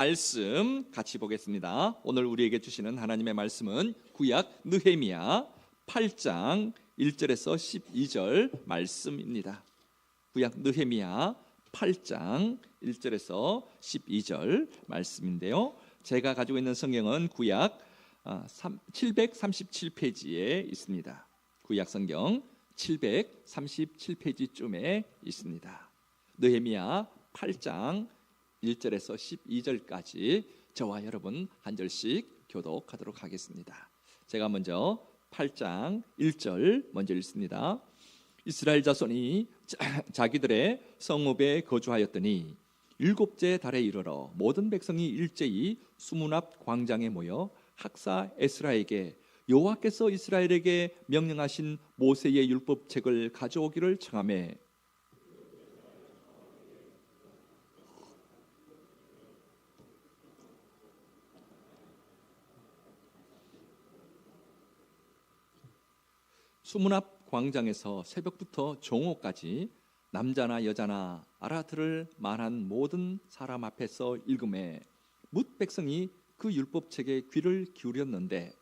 말씀 같이 보겠습니다. 오늘 우리에게 주시는 하나님의 말씀은 구약 느헤미야 8장 1절에서 12절 말씀입니다. 구약 느헤미야 8장 1절에서 12절 말씀인데요. 제가 가지고 있는 성경은 구약 737페이지에 있습니다. 구약 성경 737페이지쯤에 있습니다. 느헤미야 8장 1절에서 12절까지 저와 여러분 한 절씩 교독하도록 하겠습니다. 제가 먼저 8장 1절 먼저 읽습니다. 이스라엘 자손이 자기들의 성읍에 거주하였더니 일곱째 달에 이르러 모든 백성이 일제히 수문 앞 광장에 모여 학사 에스라에게 여호와께서 이스라엘에게 명령하신 모세의 율법책을 가져오기를 청하매 수문 앞 광장에서 새벽부터 종호까지 남자나 여자나 알아들을 만한 모든 사람 앞에서 읽음에 뭇 백성이 그 율법책에 귀를 기울였는데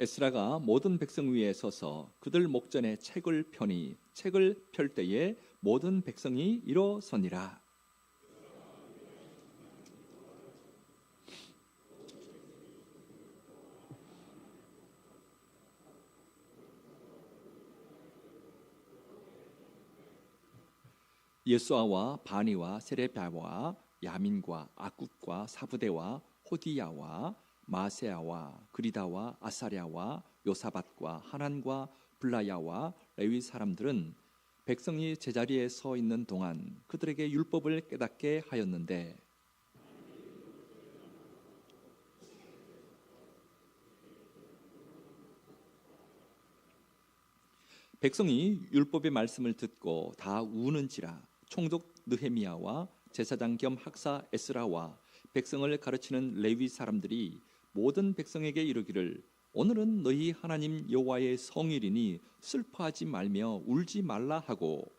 에스라가 모든 백성 위에 서서 그들 목전에 책을 펴니 책을 펼 때에 모든 백성이 일어서니라. 예수아와 바니와 세레비아와 야민과 악굽과 사부대와 호디야와 마세아와 그리다와 아사랴와 요사밧과 하난과 블라야와 레위 사람들은 백성이 제자리에 서 있는 동안 그들에게 율법을 깨닫게 하였는데 백성이 율법의 말씀을 듣고 다 우는지라 총독 느헤미야와 제사장 겸 학사 에스라와 백성을 가르치는 레위 사람들이 모든 백성에게 이르기를 오늘은 너희 하나님 여호와의 성일이니 슬퍼하지 말며 울지 말라 하고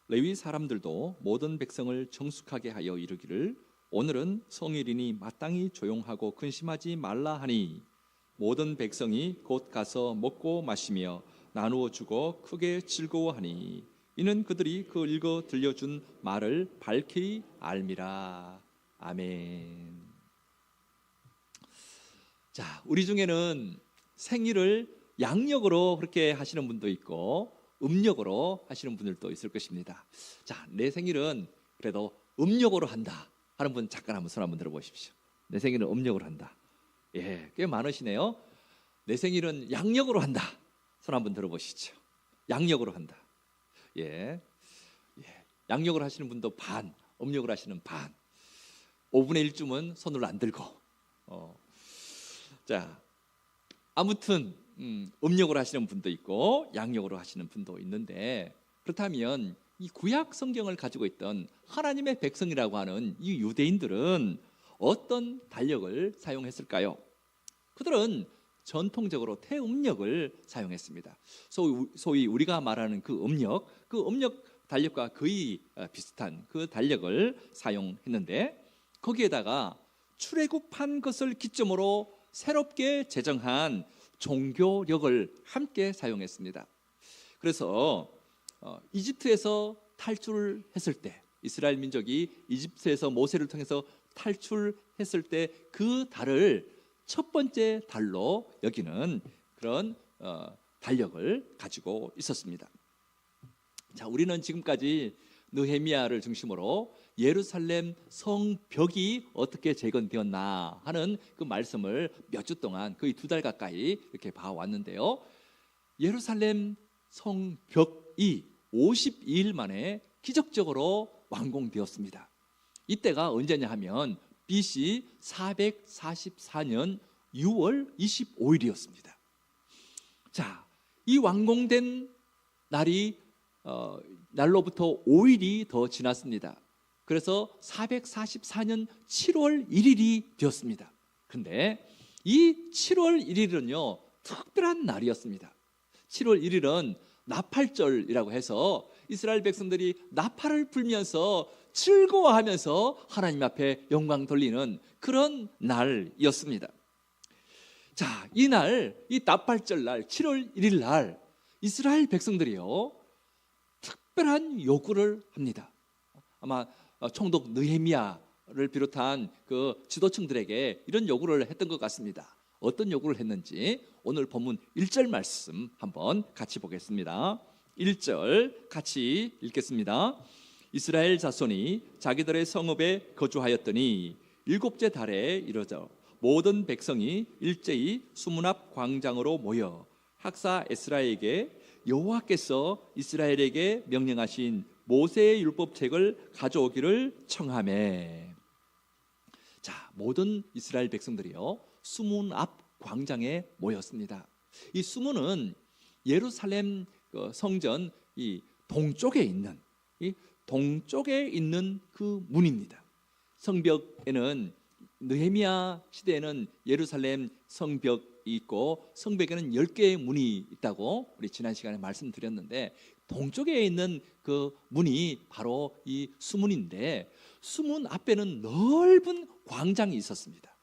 레위 사람들도 모든 백성을 정숙하게 하여 이르기를 오늘은 성일이니 마땅히 조용하고 근심하지 말라 하니 모든 백성이 곧 가서 먹고 마시며 나누어 주고 크게 즐거워하니 이는 그들이 그 읽어 들려준 말을 밝히 알미라. 아멘. 자, 우리 중에는 생일을 양력으로 그렇게 하시는 분도 있고 음력으로 하시는 분들도 있을 것입니다. 자, 내 생일은 그래도 음력으로 한다 하는 분 잠깐 한번 손 한번 들어보십시오. 내 생일은 음력으로 한다. 예, 꽤 많으시네요. 내 생일은 양력으로 한다. 손 한번 들어보시죠. 양력으로 한다. 예, 양력으로 하시는 분도 반, 음력으로 하시는 반. 5분의 1쯤은 손을 안 들고. 자, 아무튼 음력으로 하시는 분도 있고 양력으로 하시는 분도 있는데 그렇다면 이 구약 성경을 가지고 있던 하나님의 백성이라고 하는 이 유대인들은 어떤 달력을 사용했을까요? 그들은 전통적으로 태음력을 사용했습니다. 소위 우리가 말하는 그 음력 달력과 거의 비슷한 그 달력을 사용했는데 거기에다가 출애굽한 것을 기점으로 새롭게 제정한 종교력을 함께 사용했습니다. 그래서 이집트에서 탈출을 했을 때 이스라엘 민족이 이집트에서 모세를 통해서 탈출했을 때 그 달을 첫 번째 달로 여기는 그런 달력을 가지고 있었습니다. 자, 우리는 지금까지 느헤미야를 중심으로 예루살렘 성벽이 어떻게 재건되었나 하는 그 말씀을 몇 주 동안 거의 2달 가까이 이렇게 봐왔는데요. 예루살렘 성벽이 52일 만에 기적적으로 완공되었습니다. 이때가 언제냐 하면 BC 444년 6월 25일이었습니다. 자, 이 완공된 날이 날로부터 5일이 더 지났습니다. 그래서 444년 7월 1일이 되었습니다. 그런데 이 7월 1일은요 특별한 날이었습니다. 7월 1일은 나팔절이라고 해서 이스라엘 백성들이 나팔을 불면서 즐거워하면서 하나님 앞에 영광 돌리는 그런 날이었습니다. 자, 이날, 이 나팔절 날 7월 1일 날 이스라엘 백성들이요 특별한 요구를 합니다. 아마 총독 느헤미야를 비롯한 그 지도층들에게 이런 요구를 했던 것 같습니다. 어떤 요구를 했는지 오늘 본문 1절 말씀 한번 같이 보겠습니다. 1절 같이 읽겠습니다. 이스라엘 자손이 자기들의 성읍에 거주하였더니 7째 달에 이르러 모든 백성이 일제히 수문 앞 광장으로 모여 학사 에스라에게 여호와께서 이스라엘에게 명령하신 모세의 율법책을 가져오기를 청하매. 자, 모든 이스라엘 백성들이요 수문 앞 광장에 모였습니다. 이 수문은 예루살렘 성전 이 동쪽에 있는 그 문입니다. 성벽에는 느헤미야 시대에는 예루살렘 성벽이 있고 성벽에는 10개의 문이 있다고 우리 지난 시간에 말씀드렸는데 동쪽에 있는 그 문이 바로 이 수문인데 수문 앞에는 넓은 광장이 있었습니다.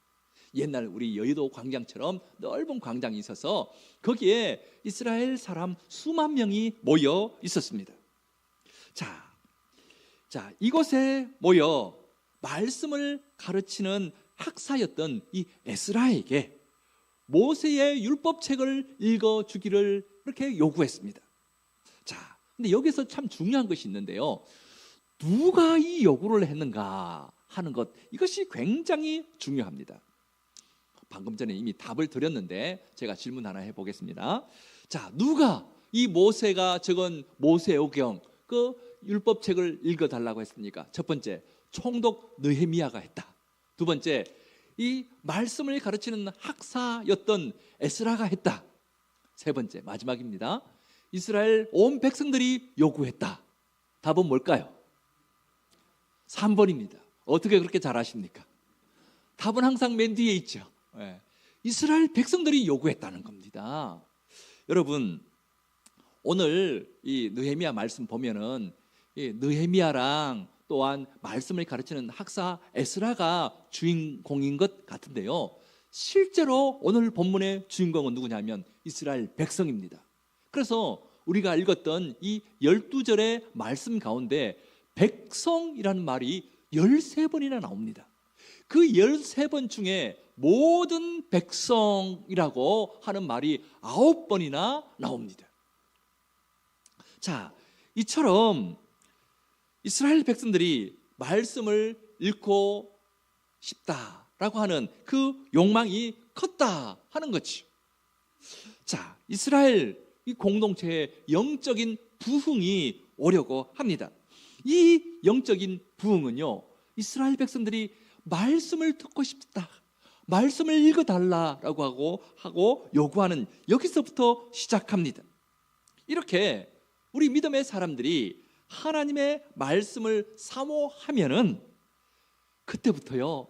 옛날 우리 여의도 광장처럼 넓은 광장이 있어서 거기에 이스라엘 사람 수만 명이 모여 있었습니다. 자, 이곳에 모여 말씀을 가르치는 학사였던 이 에스라에게 모세의 율법책을 읽어주기를 그렇게 요구했습니다. 자, 근데 여기서 참 중요한 것이 있는데요. 누가 이 요구를 했는가 하는 것, 이것이 굉장히 중요합니다. 방금 전에 이미 답을 드렸는데 제가 질문 하나 해보겠습니다. 자, 누가 이 모세가 적은 모세오경 그 율법책을 읽어달라고 했습니까? 첫 번째, 총독 느헤미야가 했다. 두 번째, 이 말씀을 가르치는 학사였던 에스라가 했다. 세 번째, 마지막입니다. 이스라엘 온 백성들이 요구했다. 답은 뭘까요? 3번입니다. 어떻게 그렇게 잘 아십니까? 답은 항상 맨 뒤에 있죠. 이스라엘 백성들이 요구했다는 겁니다. 여러분, 오늘 이 느헤미야 말씀 보면은 이 느헤미야랑 또한 말씀을 가르치는 학사 에스라가 주인공인 것 같은데요. 실제로 오늘 본문의 주인공은 누구냐면 이스라엘 백성입니다. 그래서 우리가 읽었던 이 12절의 말씀 가운데 백성이라는 말이 13번이나 나옵니다. 그 13번 중에 모든 백성이라고 하는 말이 9번이나 나옵니다. 자, 이처럼 이스라엘 백성들이 말씀을 읽고 싶다라고 하는 그 욕망이 컸다 하는 거죠. 자, 이스라엘 이 공동체의 영적인 부흥이 오려고 합니다. 이 영적인 부흥은요, 이스라엘 백성들이 말씀을 듣고 싶다, 말씀을 읽어달라라고 하고 요구하는 여기서부터 시작합니다. 이렇게 우리 믿음의 사람들이 하나님의 말씀을 사모하면은 그때부터요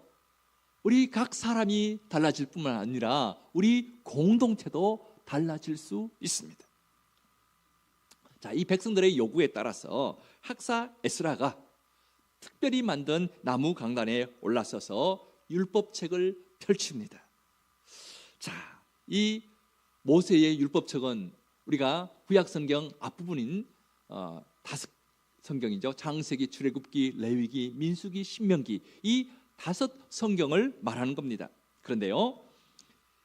우리 각 사람이 달라질 뿐만 아니라 우리 공동체도 달라질 수 있습니다. 자, 이 백성들의 요구에 따라서 학사 에스라가 특별히 만든 나무 강단에 올라서서 율법책을 펼칩니다. 자, 이 모세의 율법책은 우리가 구약 성경 앞부분인 5 성경이죠. 창세기, 출애굽기, 레위기, 민수기, 신명기, 이 5 성경을 말하는 겁니다. 그런데요,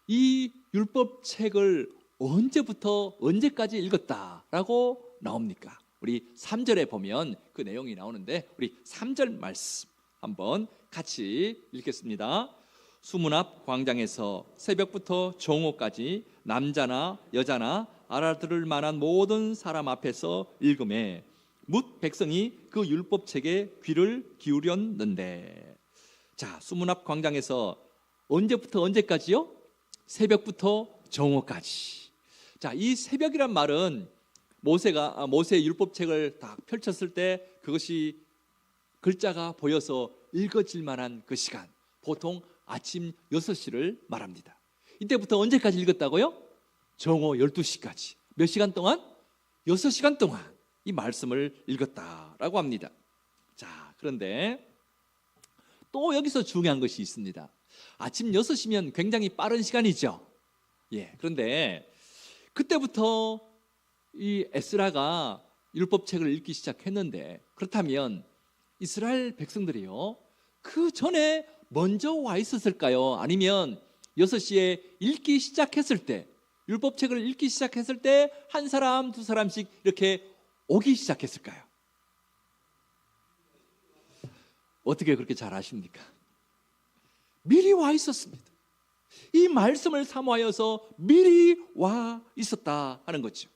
이 율법책을 언제부터 언제까지 읽었다라고 나옵니까? 우리 3절에 보면 그 내용이 나오는데 우리 3절 말씀 한번 같이 읽겠습니다. 수문 앞 광장에서 새벽부터 정오까지 남자나 여자나 알아들을 만한 모든 사람 앞에서 읽음에 뭇 백성이 그 율법책에 귀를 기울였는데, 자, 수문 앞 광장에서 언제부터 언제까지요? 새벽부터 정오까지. 자, 이 새벽이란 말은 모세의 율법책을 딱 펼쳤을 때 그것이 글자가 보여서 읽어질 만한 그 시간, 보통 아침 6시를 말합니다. 이때부터 언제까지 읽었다고요? 정오 12시까지. 몇 시간 동안? 6시간 동안 이 말씀을 읽었다라고 합니다. 자, 그런데 또 여기서 중요한 것이 있습니다. 아침 6시면 굉장히 빠른 시간이죠. 예, 그런데 그때부터 이 에스라가 율법책을 읽기 시작했는데, 그렇다면 이스라엘 백성들이요, 그 전에 먼저 와 있었을까요? 아니면 6시에 읽기 시작했을 때, 율법책을 읽기 시작했을 때 한 사람 두 사람씩 이렇게 오기 시작했을까요? 어떻게 그렇게 잘 아십니까? 미리 와 있었습니다. 이 말씀을 사모하여서 미리 와 있었다 하는 거죠.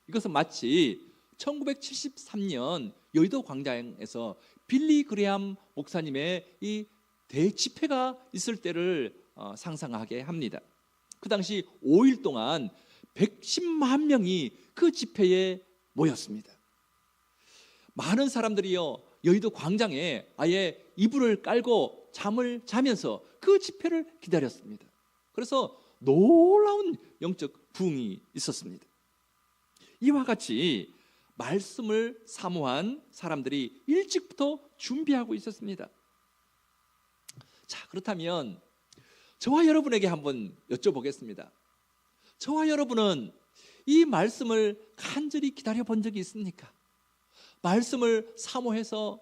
이것은 마치 1973년 여의도 광장에서 빌리 그레함 목사님의 이 대집회가 있을 때를 상상하게 합니다. 그 당시 5일 동안 110만 명이 그 집회에 모였습니다. 많은 사람들이요, 여의도 광장에 아예 이불을 깔고 잠을 자면서 그 집회를 기다렸습니다. 그래서 놀라운 영적 부흥이 있었습니다. 이와 같이 말씀을 사모한 사람들이 일찍부터 준비하고 있었습니다. 자, 그렇다면 저와 여러분에게 한번 여쭤보겠습니다. 저와 여러분은 이 말씀을 간절히 기다려 본 적이 있습니까? 말씀을 사모해서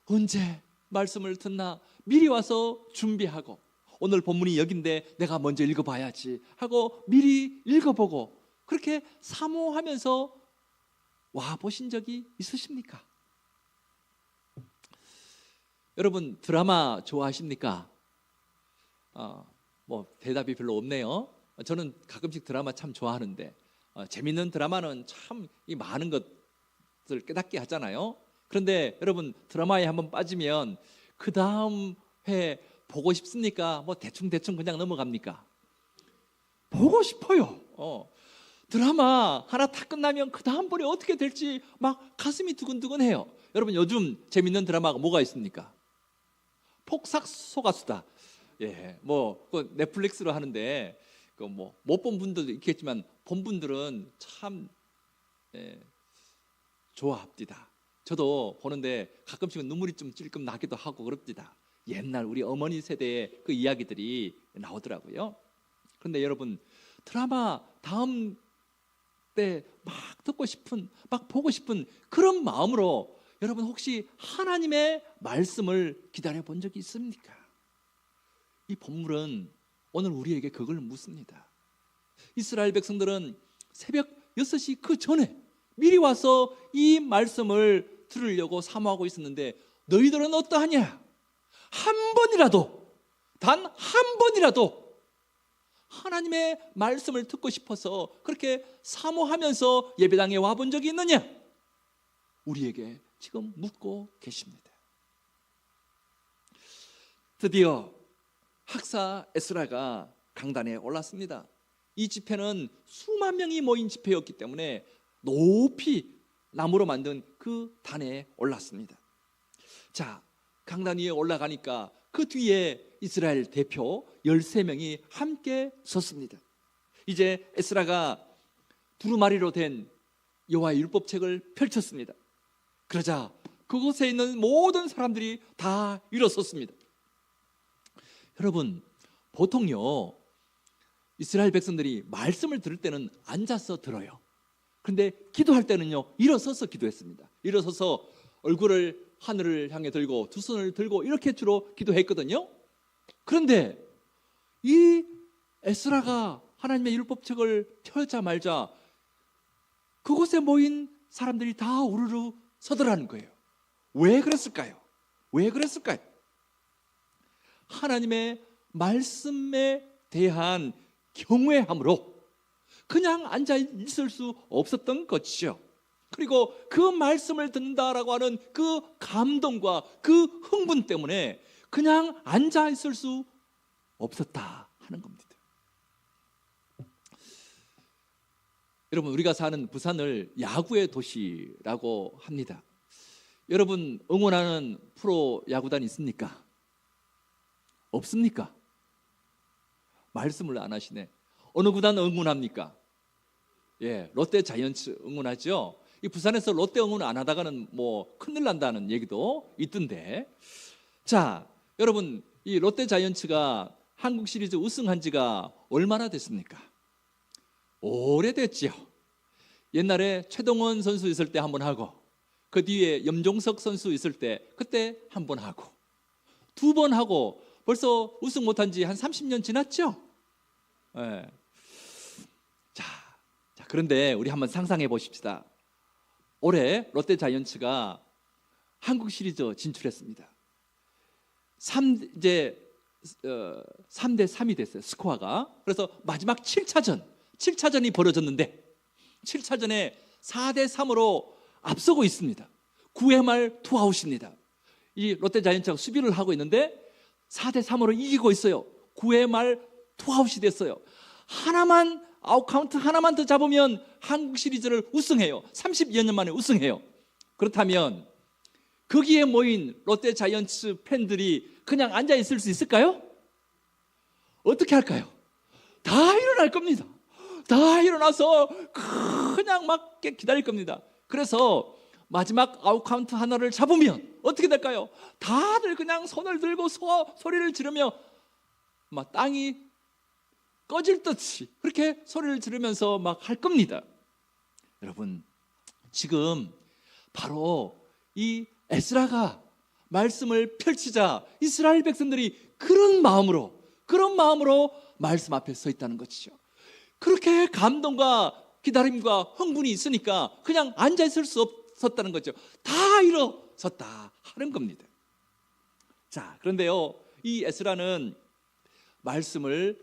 언제 말씀을 듣나 미리 와서 준비하고, 오늘 본문이 여긴데 내가 먼저 읽어봐야지 하고 미리 읽어보고, 그렇게 사모하면서 와 보신 적이 있으십니까? 여러분, 드라마 좋아하십니까? 뭐 대답이 별로 없네요. 저는 가끔씩 드라마 참 좋아하는데, 재밌는 드라마는 참 이 많은 것을 깨닫게 하잖아요. 그런데 여러분, 드라마에 한번 빠지면 그 다음 회 보고 싶습니까? 뭐 대충 그냥 넘어갑니까? 보고 싶어요. 드라마 하나 다 끝나면 그 다음번에 어떻게 될지 막 가슴이 두근두근해요. 여러분, 요즘 재밌는 드라마가 뭐가 있습니까? 폭삭 속았수다. 예, 뭐 그 넷플릭스로 하는데 그 뭐 못 본 분들도 있겠지만 본 분들은 참 좋아합니다. 저도 보는데 가끔씩은 눈물이 좀 찔끔 나기도 하고 그럽니다. 옛날 우리 어머니 세대의 그 이야기들이 나오더라고요. 그런데 여러분, 드라마 다음 때 막 듣고 싶은, 막 보고 싶은 그런 마음으로 여러분 혹시 하나님의 말씀을 기다려 본 적이 있습니까? 이 본문은 오늘 우리에게 그걸 묻습니다. 이스라엘 백성들은 새벽 6시 그 전에 미리 와서 이 말씀을 들으려고 사모하고 있었는데, 너희들은 어떠하냐? 한 번이라도, 단 한 번이라도 하나님의 말씀을 듣고 싶어서 그렇게 사모하면서 예배당에 와본 적이 있느냐? 우리에게 지금 묻고 계십니다. 드디어 학사 에스라가 강단에 올랐습니다. 이 집회는 수만 명이 모인 집회였기 때문에 높이 나무로 만든 그 단에 올랐습니다. 자, 강단 위에 올라가니까 그 뒤에 이스라엘 대표 13명이 함께 섰습니다. 이제 에스라가 두루마리로 된 여호와의 율법책을 펼쳤습니다. 그러자 그곳에 있는 모든 사람들이 다 일어섰습니다. 여러분, 보통요 이스라엘 백성들이 말씀을 들을 때는 앉아서 들어요. 그런데 기도할 때는요 일어서서 기도했습니다. 일어서서 얼굴을 하늘을 향해 들고 두 손을 들고 이렇게 주로 기도했거든요. 그런데 이 에스라가 하나님의 율법책을 펴자마자 그곳에 모인 사람들이 다 우르르 서더라는 거예요. 왜 그랬을까요? 왜 그랬을까요? 하나님의 말씀에 대한 경외함으로 그냥 앉아 있을 수 없었던 것이죠. 그리고 그 말씀을 듣는다라고 하는 그 감동과 그 흥분 때문에 그냥 앉아 있을 수 없었다 하는 겁니다. 여러분, 우리가 사는 부산을 야구의 도시라고 합니다. 여러분, 응원하는 프로 야구단 있습니까? 없습니까? 말씀을 안 하시네. 어느 구단 응원합니까? 예, 롯데 자이언츠 응원하죠. 이 부산에서 롯데 응원 안 하다가는 뭐 큰일 난다는 얘기도 있던데. 자, 여러분, 이 롯데 자이언츠가 한국 시리즈 우승한 지가 얼마나 됐습니까? 오래됐지요. 옛날에 최동원 선수 있을 때 한 번 하고, 그 뒤에 염종석 선수 있을 때 그때 한 번 하고, 2번 하고 벌써 우승 못한 지 한 30년 지났죠? 예. 자, 그런데 우리 한번 상상해 보십시다. 올해 롯데 자이언츠가 한국 시리즈 진출했습니다. 3대 3이 됐어요, 스코어가. 그래서 마지막 7차전이 벌어졌는데 7차전에 4대 3으로 앞서고 있습니다. 9회 말 투아웃입니다. 이 롯데 자이언츠가 수비를 하고 있는데 4대 3으로 이기고 있어요. 9회 말 투아웃이 됐어요. 아웃카운트 하나만 더 잡으면 한국 시리즈를 우승해요. 30여 년 만에 우승해요. 그렇다면 거기에 모인 롯데 자이언츠 팬들이 그냥 앉아 있을 수 있을까요? 어떻게 할까요? 다 일어날 겁니다. 다 일어나서 그냥 막 기다릴 겁니다. 그래서 마지막 아웃카운트 하나를 잡으면 어떻게 될까요? 다들 그냥 손을 들고 소리를 지르며 막 땅이 꺼질 듯이 그렇게 소리를 지르면서 막 할 겁니다. 여러분, 지금 바로 이 에스라가 말씀을 펼치자 이스라엘 백성들이 그런 마음으로 말씀 앞에 서 있다는 것이죠. 그렇게 감동과 기다림과 흥분이 있으니까 그냥 앉아 있을 수 없었다는 거죠. 다 일어섰다 하는 겁니다. 자, 그런데요, 이 에스라는 말씀을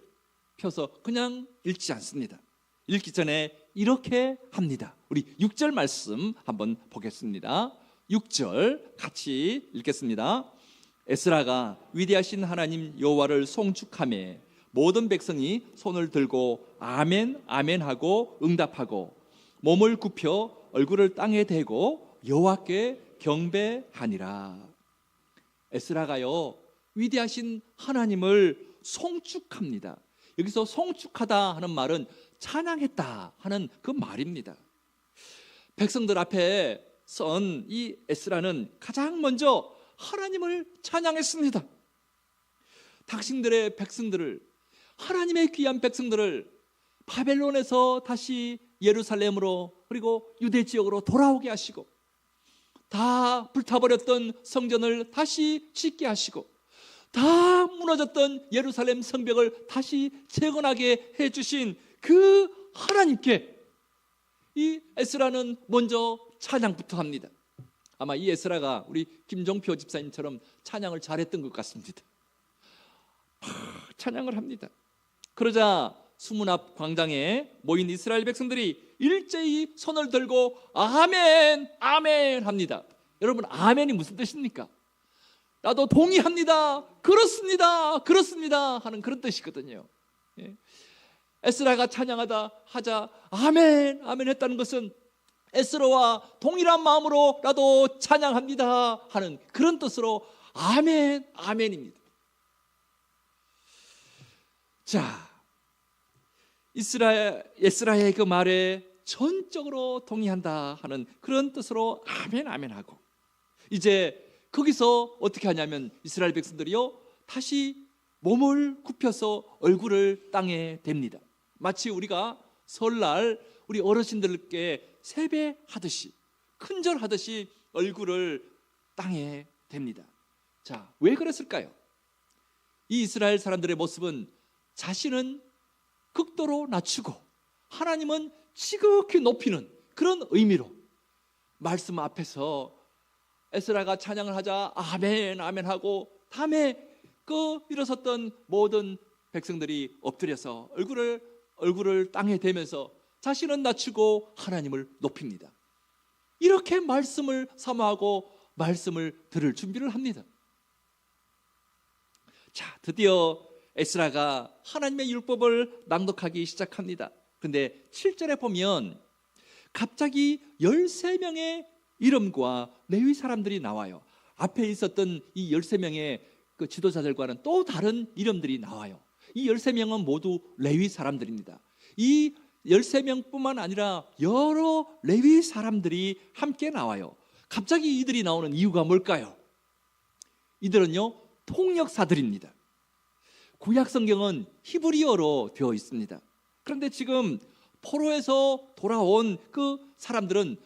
펴서 그냥 읽지 않습니다. 읽기 전에 이렇게 합니다. 우리 6절 말씀 한번 보겠습니다. 6절 같이 읽겠습니다. 에스라가 위대하신 하나님 여호와를 송축하며 모든 백성이 손을 들고 아멘 아멘 하고 응답하고 몸을 굽혀 얼굴을 땅에 대고 여호와께 경배하니라. 에스라가요, 위대하신 하나님을 송축합니다. 여기서 송축하다 하는 말은 찬양했다 하는 그 말입니다. 백성들 앞에 선 이 에스라는 가장 먼저 하나님을 찬양했습니다. 당신들의 백성들을, 하나님의 귀한 백성들을 바벨론에서 다시 예루살렘으로 그리고 유대 지역으로 돌아오게 하시고 다 불타버렸던 성전을 다시 짓게 하시고 다 무너졌던 예루살렘 성벽을 다시 재건하게 해주신 그 하나님께 이 에스라는 먼저 찬양부터 합니다. 아마 이 에스라가 우리 김종표 집사님처럼 찬양을 잘했던 것 같습니다. 찬양을 합니다. 그러자 수문 앞 광장에 모인 이스라엘 백성들이 일제히 손을 들고 아멘 아멘 합니다. 여러분, 아멘이 무슨 뜻입니까? 나도 동의합니다, 그렇습니다 하는 그런 뜻이거든요. 에스라가 찬양하다 하자 아멘 아멘 했다는 것은 에스라와 동일한 마음으로 나도 찬양합니다 하는 그런 뜻으로 아멘 아멘입니다. 자, 에스라의 그 말에 전적으로 동의한다 하는 그런 뜻으로 아멘 아멘 하고, 이제 거기서 어떻게 하냐면 이스라엘 백성들이요 다시 몸을 굽혀서 얼굴을 땅에 댑니다. 마치 우리가 설날 우리 어르신들께 세배하듯이, 큰절하듯이 얼굴을 땅에 댑니다. 자, 왜 그랬을까요? 이 이스라엘 사람들의 모습은 자신은 극도로 낮추고 하나님은 지극히 높이는 그런 의미로 말씀 앞에서 에스라가 찬양을 하자 아멘 아멘 하고 다음에 그 일어섰던 모든 백성들이 엎드려서 얼굴을 땅에 대면서 자신은 낮추고 하나님을 높입니다. 이렇게 말씀을 사모하고 말씀을 들을 준비를 합니다. 자, 드디어 에스라가 하나님의 율법을 낭독하기 시작합니다. 그런데 7절에 보면 갑자기 13명의 이름과 레위 사람들이 나와요. 앞에 있었던 이 13명의 그 지도자들과는 또 다른 이름들이 나와요. 이 13명은 모두 레위 사람들입니다. 이 13명뿐만 아니라 여러 레위 사람들이 함께 나와요. 갑자기 이들이 나오는 이유가 뭘까요? 이들은요, 통역사들입니다. 구약 성경은 히브리어로 되어 있습니다. 그런데 지금 포로에서 돌아온 그 사람들은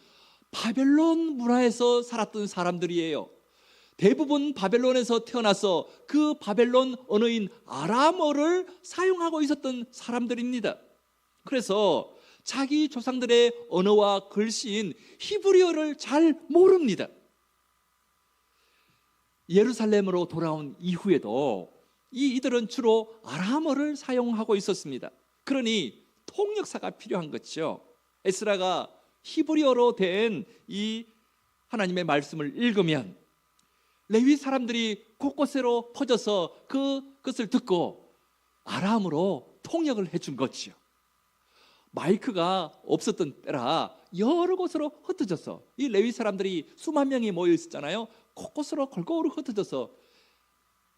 바벨론 문화에서 살았던 사람들이에요. 대부분 바벨론에서 태어나서 그 바벨론 언어인 아람어를 사용하고 있었던 사람들입니다. 그래서 자기 조상들의 언어와 글씨인 히브리어를 잘 모릅니다. 예루살렘으로 돌아온 이후에도 이들은 주로 아람어를 사용하고 있었습니다. 그러니 통역사가 필요한 것이죠. 에스라가 히브리어로 된 이 하나님의 말씀을 읽으면 레위 사람들이 곳곳으로 퍼져서 그것을 듣고 아람으로 통역을 해준 거지요. 마이크가 없었던 때라 여러 곳으로 흩어져서 이 레위 사람들이 수만 명이 모여 있었잖아요. 곳곳으로 골고루 흩어져서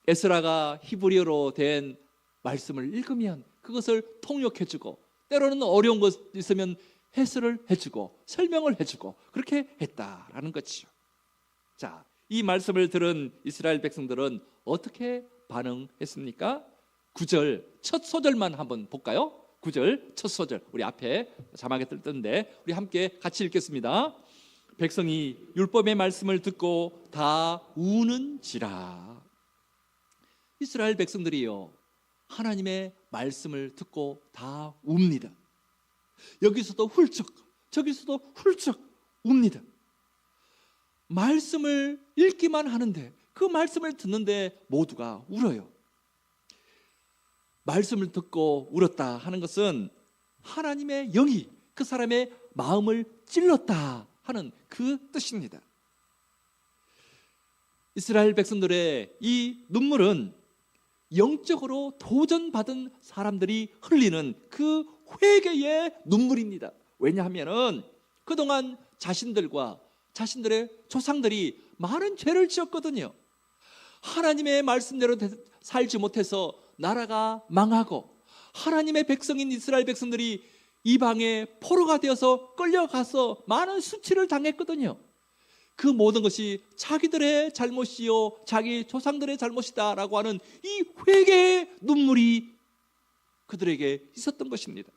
에스라가 히브리어로 된 말씀을 읽으면 그것을 통역해주고, 때로는 어려운 것 있으면 해설을 해주고 설명을 해주고 그렇게 했다라는 것이죠. 자, 이 말씀을 들은 이스라엘 백성들은 어떻게 반응했습니까? 9절 첫 소절만 한번 볼까요? 9절 첫 소절, 우리 앞에 자막에 뜰던데 우리 함께 같이 읽겠습니다. 백성이 율법의 말씀을 듣고 다 우는지라. 이스라엘 백성들이요, 하나님의 말씀을 듣고 다 웁니다. 여기서도 훌쩍 저기서도 훌쩍 웁니다. 말씀을 읽기만 하는데, 그 말씀을 듣는데 모두가 울어요. 말씀을 듣고 울었다 하는 것은 하나님의 영이 그 사람의 마음을 찔렀다 하는 그 뜻입니다. 이스라엘 백성들의 이 눈물은 영적으로 도전받은 사람들이 흘리는 그 회개의 눈물입니다. 왜냐하면 그동안 자신들과 자신들의 조상들이 많은 죄를 지었거든요. 하나님의 말씀대로 살지 못해서 나라가 망하고, 하나님의 백성인 이스라엘 백성들이 이방의 포로가 되어서 끌려가서 많은 수치를 당했거든요. 그 모든 것이 자기들의 잘못이요 자기 조상들의 잘못이다라고 하는 이 회개의 눈물이 그들에게 있었던 것입니다.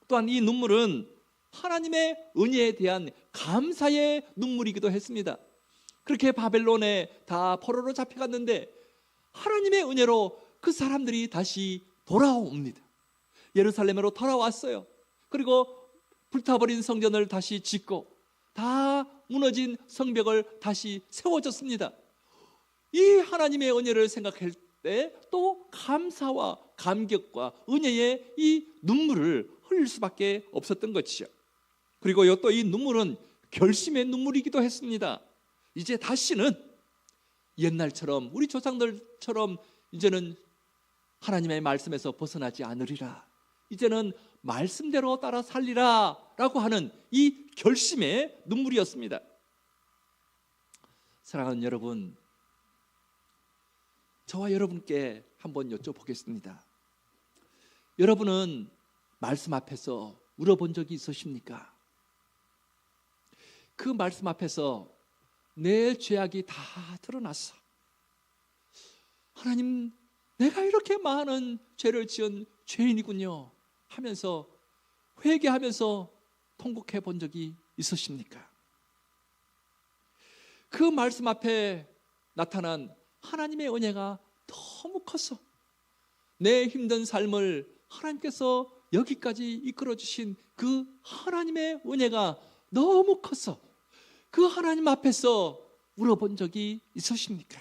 또한 이 눈물은 하나님의 은혜에 대한 감사의 눈물이기도 했습니다. 그렇게 바벨론에 다 포로로 잡혀갔는데 하나님의 은혜로 그 사람들이 다시 돌아옵니다. 예루살렘으로 돌아왔어요. 그리고 불타버린 성전을 다시 짓고 다 무너진 성벽을 다시 세워졌습니다. 이 하나님의 은혜를 생각할 때 또 감사와 감격과 은혜의 이 눈물을 흘릴 수밖에 없었던 것이죠. 그리고 또 이 눈물은 결심의 눈물이기도 했습니다. 이제 다시는 옛날처럼 우리 조상들처럼 이제는 하나님의 말씀에서 벗어나지 않으리라, 이제는 말씀대로 따라 살리라 라고 하는 이 결심의 눈물이었습니다. 사랑하는 여러분, 저와 여러분께 한번 여쭤보겠습니다. 여러분은 말씀 앞에서 울어본 적이 있으십니까? 그 말씀 앞에서 내 죄악이 다 드러났어. 하나님, 내가 이렇게 많은 죄를 지은 죄인이군요 하면서 회개하면서 통곡해 본 적이 있으십니까? 그 말씀 앞에 나타난 하나님의 은혜가 너무 컸어. 내 힘든 삶을 하나님께서 여기까지 이끌어 주신 그 하나님의 은혜가 너무 컸어. 그 하나님 앞에서 울어본 적이 있으십니까?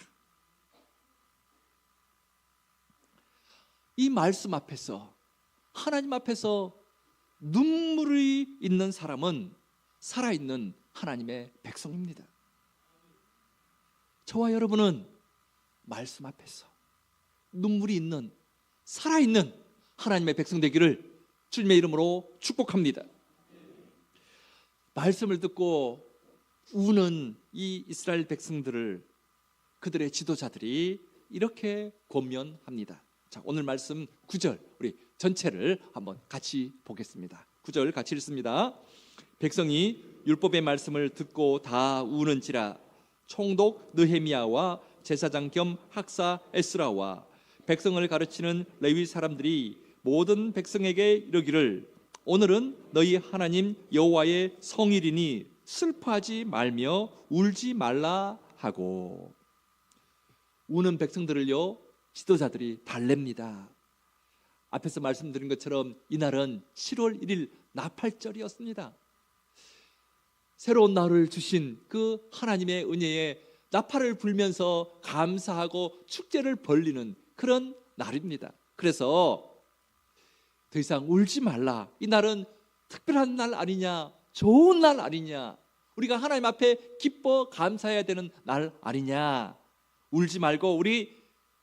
이 말씀 앞에서, 하나님 앞에서 눈물이 있는 사람은 살아있는 하나님의 백성입니다. 저와 여러분은 말씀 앞에서 눈물이 있는, 살아있는 하나님의 백성 되기를 주님의 이름으로 축복합니다. 말씀을 듣고 우는 이 이스라엘 백성들을 그들의 지도자들이 이렇게 권면합니다. 자, 오늘 말씀 9절 우리 전체를 한번 같이 보겠습니다. 9절 같이 읽습니다. 백성이 율법의 말씀을 듣고 다 우는지라 총독 느헤미야와 제사장 겸 학사 에스라와 백성을 가르치는 레위 사람들이 모든 백성에게 이르기를 오늘은 너희 하나님 여호와의 성일이니 슬퍼하지 말며 울지 말라 하고, 우는 백성들을요 지도자들이 달랩니다. 앞에서 말씀드린 것처럼 이날은 7월 1일 나팔절이었습니다. 새로운 날을 주신 그 하나님의 은혜에 나팔을 불면서 감사하고 축제를 벌리는 그런 날입니다. 그래서 더 이상 울지 말라, 이 날은 특별한 날 아니냐, 좋은 날 아니냐, 우리가 하나님 앞에 기뻐 감사해야 되는 날 아니냐, 울지 말고 우리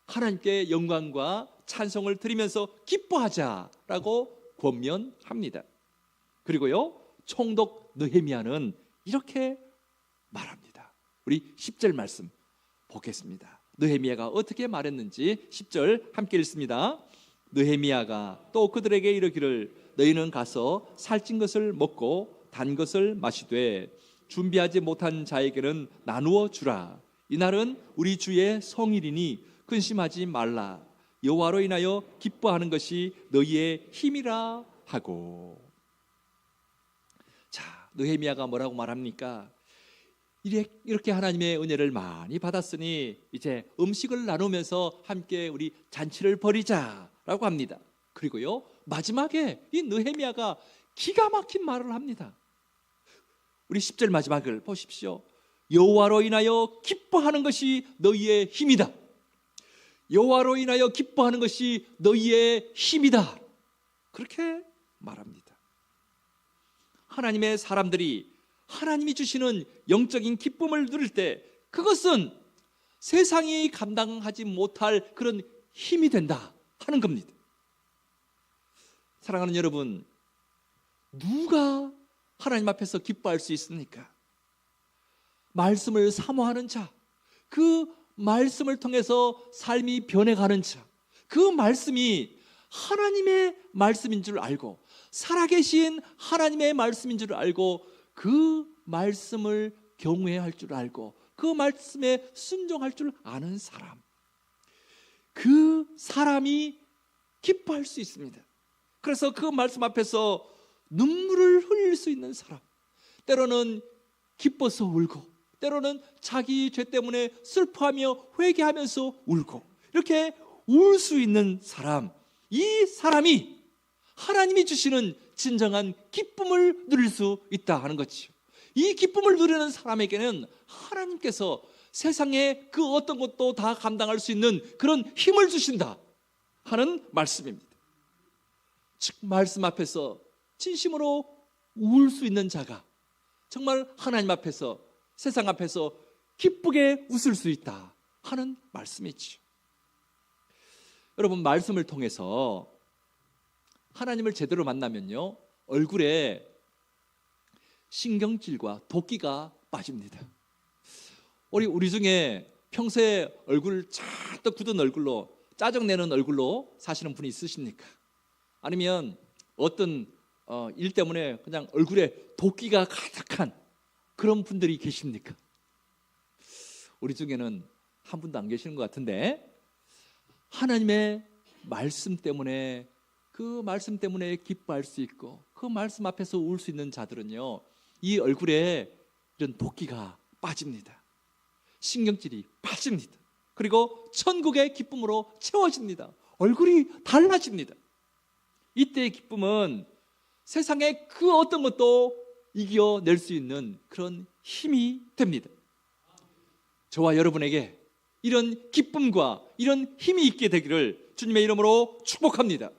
하나님께 영광과 찬송을 드리면서 기뻐하자라고 권면합니다. 그리고요 총독 느헤미야는 이렇게 말합니다. 우리 10절 말씀 보겠습니다. 느헤미야가 어떻게 말했는지 10절 함께 읽습니다. 느헤미야가 또 그들에게 이르기를 너희는 가서 살찐 것을 먹고 단 것을 마시되 준비하지 못한 자에게는 나누어 주라. 이날은 우리 주의 성일이니 근심하지 말라. 여호와로 인하여 기뻐하는 것이 너희의 힘이라 하고. 자, 느헤미야가 뭐라고 말합니까? 이렇게 하나님의 은혜를 많이 받았으니 이제 음식을 나누면서 함께 우리 잔치를 벌이자라고 합니다. 그리고요 마지막에 이 느헤미야가 기가 막힌 말을 합니다. 우리 10절 마지막을 보십시오. 여호와로 인하여 기뻐하는 것이 너희의 힘이다. 여호와로 인하여 기뻐하는 것이 너희의 힘이다. 그렇게 말합니다. 하나님의 사람들이 하나님이 주시는 영적인 기쁨을 누릴 때 그것은 세상이 감당하지 못할 그런 힘이 된다 하는 겁니다. 사랑하는 여러분, 누가 하나님 앞에서 기뻐할 수 있습니까? 말씀을 사모하는 자, 그 말씀을 통해서 삶이 변해가는 자, 그 말씀이 하나님의 말씀인 줄 알고 살아계신 하나님의 말씀인 줄 알고 그 말씀을 경외할 줄 알고 그 말씀에 순종할 줄 아는 사람, 그 사람이 기뻐할 수 있습니다. 그래서 그 말씀 앞에서 눈물을 흘릴 수 있는 사람, 때로는 기뻐서 울고 때로는 자기 죄 때문에 슬퍼하며 회개하면서 울고 이렇게 울 수 있는 사람, 이 사람이 하나님이 주시는 진정한 기쁨을 누릴 수 있다 하는 거지요. 이 기쁨을 누리는 사람에게는 하나님께서 세상에 그 어떤 것도 다 감당할 수 있는 그런 힘을 주신다 하는 말씀입니다. 즉 말씀 앞에서 진심으로 울 수 있는 자가 정말 하나님 앞에서 세상 앞에서 기쁘게 웃을 수 있다 하는 말씀이지요. 여러분, 말씀을 통해서 하나님을 제대로 만나면요 얼굴에 신경질과 도끼가 빠집니다. 우리 중에 평소에 얼굴 잔뜩 굳은 얼굴로 짜증내는 얼굴로 사시는 분이 있으십니까? 아니면 어떤 일 때문에 그냥 얼굴에 도끼가 가득한 그런 분들이 계십니까? 우리 중에는 한 분도 안 계시는 것 같은데, 하나님의 말씀 때문에 그 말씀 때문에 기뻐할 수 있고 그 말씀 앞에서 울 수 있는 자들은요 이 얼굴에 이런 도끼가 빠집니다. 신경질이 빠집니다. 그리고 천국의 기쁨으로 채워집니다. 얼굴이 달라집니다. 이때의 기쁨은 세상의 그 어떤 것도 이겨낼 수 있는 그런 힘이 됩니다. 저와 여러분에게 이런 기쁨과 이런 힘이 있게 되기를 주님의 이름으로 축복합니다.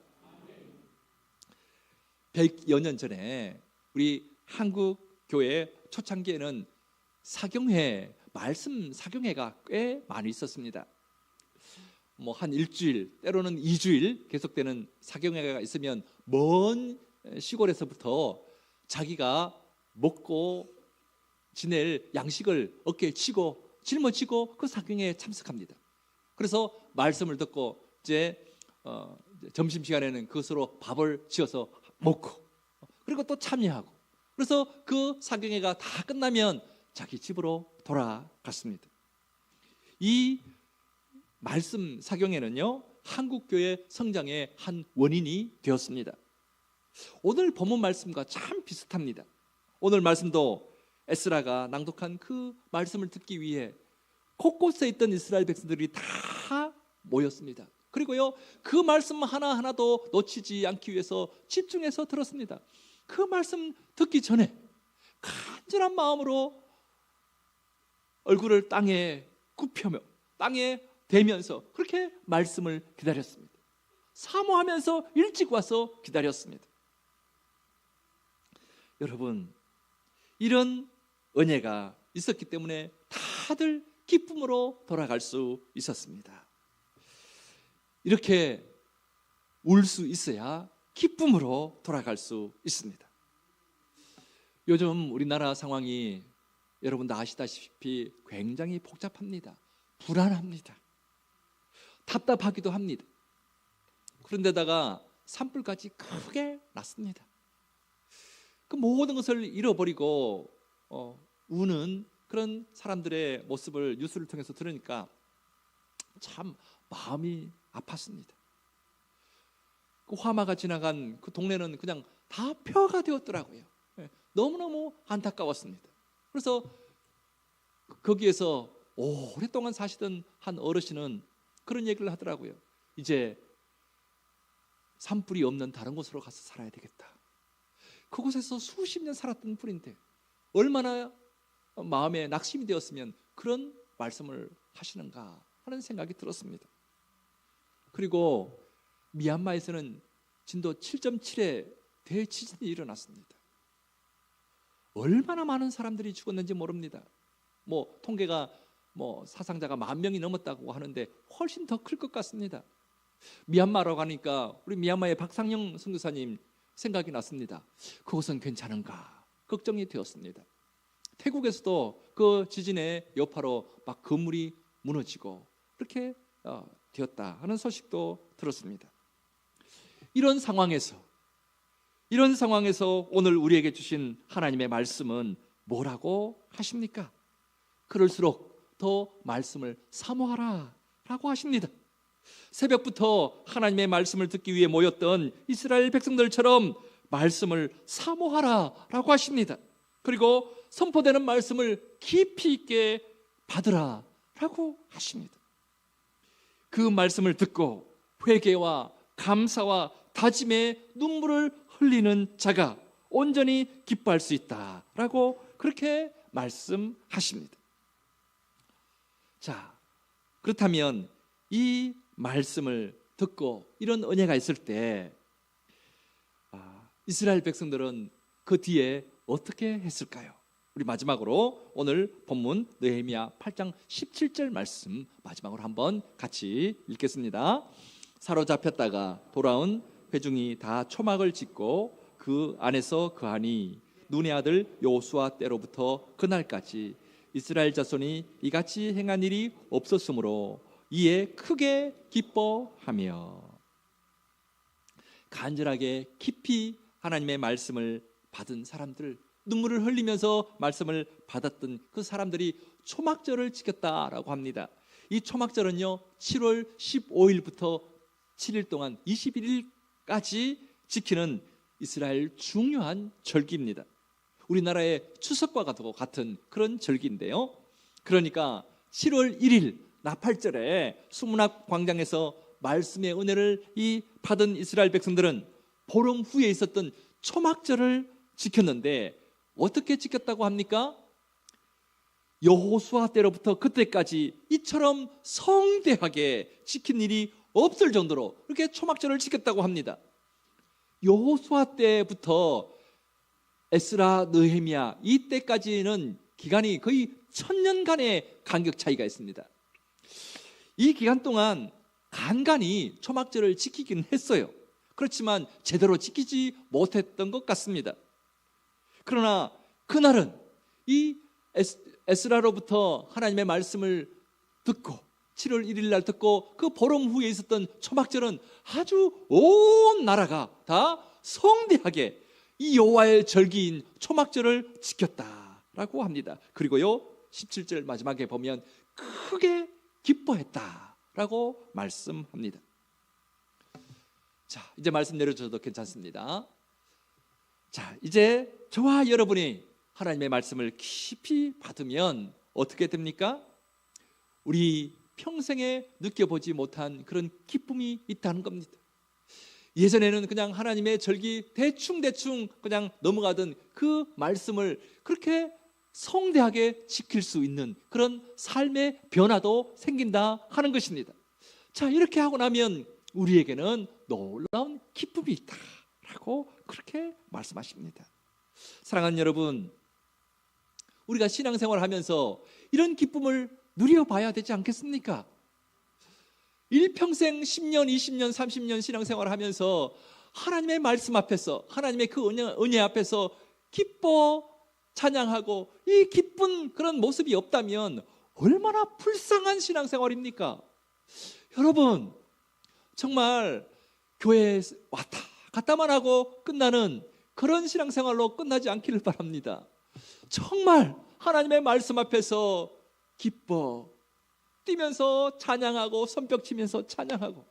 100여 년 전에 우리 한국 교회 초창기에는 사경회, 말씀 사경회가 꽤 많이 있었습니다. 한 일주일, 때로는 2주일 계속되는 사경회가 있으면 먼 시골에서부터 자기가 먹고 지낼 양식을 어깨에 치고 짊어지고 그 사경회에 참석합니다. 그래서 말씀을 듣고 이제 점심시간에는 그것으로 밥을 지어서 먹고 그리고 또 참여하고, 그래서 그 사경회가 다 끝나면 자기 집으로 돌아갔습니다. 이 말씀 사경회는요, 한국교회 성장의 한 원인이 되었습니다. 오늘 본문 말씀과 참 비슷합니다. 오늘 말씀도 에스라가 낭독한 그 말씀을 듣기 위해 곳곳에 있던 이스라엘 백성들이 다 모였습니다. 그리고요, 그 말씀 하나하나도 놓치지 않기 위해서 집중해서 들었습니다. 그 말씀 듣기 전에 간절한 마음으로 얼굴을 땅에 굽혀며 땅에 대면서 그렇게 말씀을 기다렸습니다. 사모하면서 일찍 와서 기다렸습니다. 여러분, 이런 은혜가 있었기 때문에 다들 기쁨으로 돌아갈 수 있었습니다. 이렇게 울 수 있어야 기쁨으로 돌아갈 수 있습니다. 요즘 우리나라 상황이 여러분도 아시다시피 굉장히 복잡합니다. 불안합니다. 답답하기도 합니다. 그런데다가 산불까지 크게 났습니다. 그 모든 것을 잃어버리고 우는 그런 사람들의 모습을 뉴스를 통해서 들으니까 참 마음이 아팠습니다. 그 화마가 지나간 그 동네는 그냥 다 폐허가 되었더라고요. 너무너무 안타까웠습니다. 그래서 거기에서 오랫동안 사시던 한 어르신은 그런 얘기를 하더라고요. 이제 산불이 없는 다른 곳으로 가서 살아야 되겠다. 그곳에서 수십 년 살았던 분인데 얼마나 마음에 낙심이 되었으면 그런 말씀을 하시는가 하는 생각이 들었습니다. 그리고 미얀마에서는 진도 7.7의 대지진이 일어났습니다. 얼마나 많은 사람들이 죽었는지 모릅니다. 통계가 사상자가 10,000명이 넘었다고 하는데 훨씬 더 클 것 같습니다. 미얀마로 가니까 우리 미얀마의 박상영 선교사님 생각이 났습니다. 그곳은 괜찮은가 걱정이 되었습니다. 태국에서도 그 지진의 여파로 막 건물이 무너지고 그렇게 되었다 하는 소식도 들었습니다. 이런 상황에서 오늘 우리에게 주신 하나님의 말씀은 뭐라고 하십니까? 그럴수록 더 말씀을 사모하라 라고 하십니다. 새벽부터 하나님의 말씀을 듣기 위해 모였던 이스라엘 백성들처럼 말씀을 사모하라 라고 하십니다. 그리고 선포되는 말씀을 깊이 있게 받으라 라고 하십니다. 그 말씀을 듣고 회개와 감사와 다짐의 눈물을 흘리는 자가 온전히 기뻐할 수 있다라고 그렇게 말씀하십니다. 자, 그렇다면 이 말씀을 듣고 이런 은혜가 있을 때 이스라엘 백성들은 그 뒤에 어떻게 했을까요? 우리 마지막으로 오늘 본문 느헤미야 8장 17절 말씀 마지막으로 한번 같이 읽겠습니다. 사로잡혔다가 돌아온 회중이 다 초막을 짓고 그 안에서 거하니 눈의 아들 여호수아 때로부터 그날까지 이스라엘 자손이 이같이 행한 일이 없었으므로 이에 크게 기뻐하며. 간절하게 깊이 하나님의 말씀을 받은 사람들, 눈물을 흘리면서 말씀을 받았던 그 사람들이 초막절을 지켰다라고 합니다. 이 초막절은요 7월 15일부터 7일 동안 21일까지 지키는 이스라엘 중요한 절기입니다. 우리나라의 추석과도 같은 그런 절기인데요, 그러니까 7월 1일 나팔절에 수문학 광장에서 말씀의 은혜를 받은 이스라엘 백성들은 보름 후에 있었던 초막절을 지켰는데 어떻게 지켰다고 합니까? 여호수아 때로부터 그때까지 이처럼 성대하게 지킨 일이 없을 정도로 이렇게 초막절을 지켰다고 합니다. 여호수아 때부터 에스라, 느헤미야 이때까지는 기간이 거의 1000년간의 간격 차이가 있습니다. 이 기간 동안 간간히 초막절을 지키긴 했어요. 그렇지만 제대로 지키지 못했던 것 같습니다. 그러나 그날은 이 에스라로부터 하나님의 말씀을 듣고 7월 1일 날 듣고 그 보름 후에 있었던 초막절은 아주 온 나라가 다 성대하게 이 여호와의 절기인 초막절을 지켰다라고 합니다. 그리고요 17절 마지막에 보면 크게 기뻐했다라고 말씀합니다. 자, 이제 말씀 내려주셔도 괜찮습니다. 자, 이제 저와 여러분이 하나님의 말씀을 깊이 받으면 어떻게 됩니까? 우리 평생에 느껴보지 못한 그런 기쁨이 있다는 겁니다. 예전에는 그냥 하나님의 절기 대충 그냥 넘어가던 그 말씀을 그렇게 성대하게 지킬 수 있는 그런 삶의 변화도 생긴다 하는 것입니다. 자, 이렇게 하고 나면 우리에게는 놀라운 기쁨이 있다라고 그렇게 말씀하십니다. 사랑하는 여러분, 우리가 신앙생활을 하면서 이런 기쁨을 누려봐야 되지 않겠습니까? 일평생 10년, 20년, 30년 신앙생활을 하면서 하나님의 말씀 앞에서 하나님의 그 은혜 앞에서 기뻐 찬양하고 이 기쁜 그런 모습이 없다면 얼마나 불쌍한 신앙생활입니까? 여러분, 정말 교회에 왔다 갔다만 하고 끝나는 그런 신앙생활로 끝나지 않기를 바랍니다. 정말 하나님의 말씀 앞에서 기뻐 뛰면서 찬양하고 손뼉치면서 찬양하고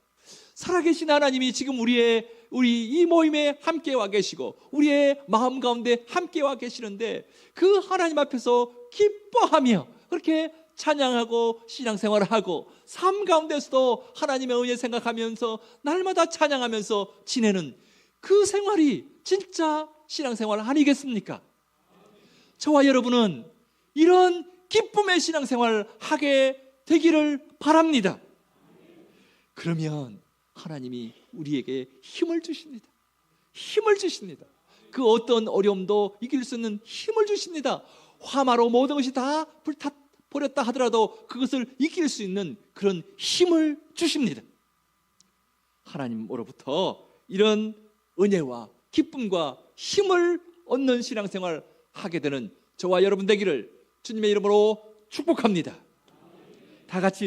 살아계신 하나님이 지금 우리 이 모임에 함께 와 계시고 우리의 마음 가운데 함께 와 계시는데 그 하나님 앞에서 기뻐하며 그렇게 찬양하고 신앙생활을 하고 삶 가운데서도 하나님의 은혜 생각하면서 날마다 찬양하면서 지내는 그 생활이 진짜 신앙생활 아니겠습니까? 저와 여러분은 이런 기쁨의 신앙생활을 하게 되기를 바랍니다. 그러면 하나님이 우리에게 힘을 주십니다. 힘을 주십니다. 그 어떤 어려움도 이길 수 있는 힘을 주십니다. 화마로 모든 것이 다 불타버렸다 하더라도 그것을 이길 수 있는 그런 힘을 주십니다. 하나님으로부터 이런 은혜와 기쁨과 힘을 얻는 신앙생활을 하게 되는 저와 여러분 되기를 주님의 이름으로 축복합니다. 다 같이